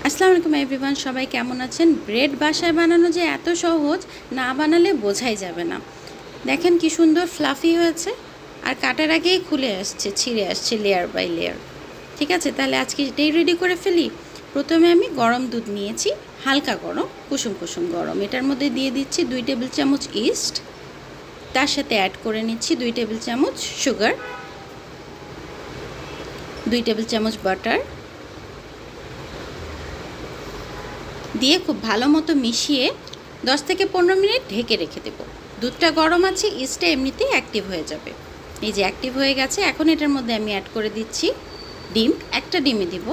আসসালামু আলাইকুম এভরিওয়ান, সবাই কেমন আছেন? ব্রেড বাসায় বানানো যে এত সহজ, না বানালে বোঝাই যাবে না। দেখেন কি সুন্দর ফ্লাফি হয়েছে, আর কাটার আগেই খুলে আসছে, ছিঁড়ে আসছে লেয়ার বাই লেয়ার। ঠিক আছে, তাহলে আজকে এটাই রেডি করে ফেলি। প্রথমে আমি গরম দুধ নিয়েছি, হালকা গরম, কুসুম কুসুম গরম। এটার মধ্যে দিয়ে দিচ্ছি 2 টেবিল চামচ ইস্ট, তার সাথে অ্যাড করে নিচ্ছি 2 টেবিল চামচ সুগার, 2 টেবিল চামচ বাটার দিয়ে খুব ভালো মতো মিশিয়ে 10 থেকে 15 মিনিট ঢেকে রেখে দেব। দুধটা গরম আছে, ইস্টটা এমনিতেই অ্যাক্টিভ হয়ে যাবে। এই যে অ্যাক্টিভ হয়ে গেছে, এখন এটার মধ্যে আমি অ্যাড করে দিচ্ছি ডিম। একটা ডিমে দিব,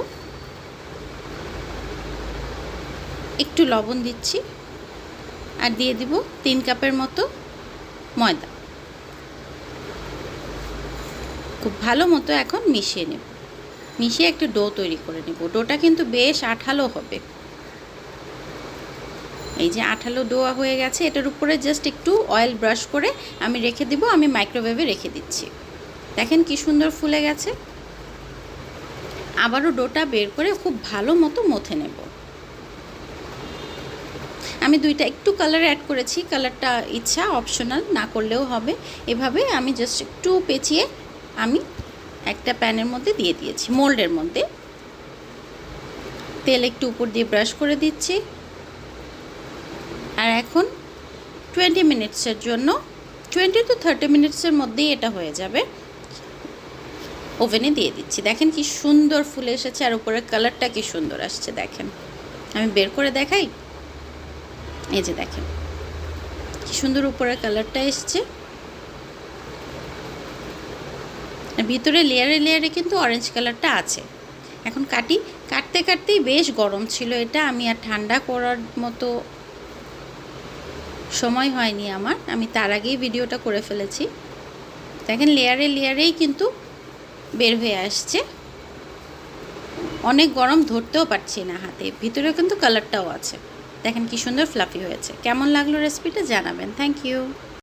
একটু লবণ দিচ্ছি, আর দিয়ে দিব 3 কাপের মতো ময়দা। খুব ভালো মতো এখন মিশিয়ে নেব, মিশিয়ে একটা ডো তৈরি করে নেব। ডোটা কিন্তু বেশ আঠালো হবে। এই যে আঠালো ডোয়া হয়ে গেছে, এটার উপরে জাস্ট একটু অয়েল ব্রাশ করে আমি রেখে দিব। আমি মাইক্রোওয়েভে রেখে দিচ্ছি। দেখেন কি সুন্দর ফুলে গেছে। আবারও ডোটা বের করে খুব ভালো মতো মথে নেব। আমি দুইটা একটু কালার অ্যাড করেছি, কালারটা ইচ্ছা, অপশনাল, না করলেও হবে। এভাবে আমি জাস্ট একটু পেঁচিয়ে আমি একটা প্যানের মধ্যে দিয়ে দিয়েছি, মোল্ডের মধ্যে। তেল একটু উপর দিয়ে ব্রাশ করে দিচ্ছি। আর এখন 20 মিনিটসের জন্য, 20 to 30 মিনিটসের মধ্যেই এটা হয়ে যাবে, ওভেনে দিয়ে দিচ্ছি। দেখেন কি সুন্দর ফুলে এসেছে, আর উপরের কালারটা কি সুন্দর আসছে। দেখেন, আমি বের করে দেখাই। এই যে দেখেন কি সুন্দর উপরের কালারটা এসছে, ভিতরে লেয়ারে লেয়ারে কিন্তু অরেঞ্জ কালারটা আছে। এখন কাটতে কাটতেই বেশ গরম ছিল এটা। আমি আর ঠান্ডা করার মতো সময় হয়নি আমার, আমি তার আগেই ভিডিওটা করে ফেলেছি। দেখেন লেয়ারে লেয়ারেই কিন্তু বের হয়ে আসছে। অনেক গরম, ধরতেও পারছি না হাতে, ভিতরে কিন্তু কালারটাও আছে। দেখেন কি সুন্দর ফ্লাফি হয়েছে। কেমন লাগলো রেসিপিটা জানাবেন। Thank you.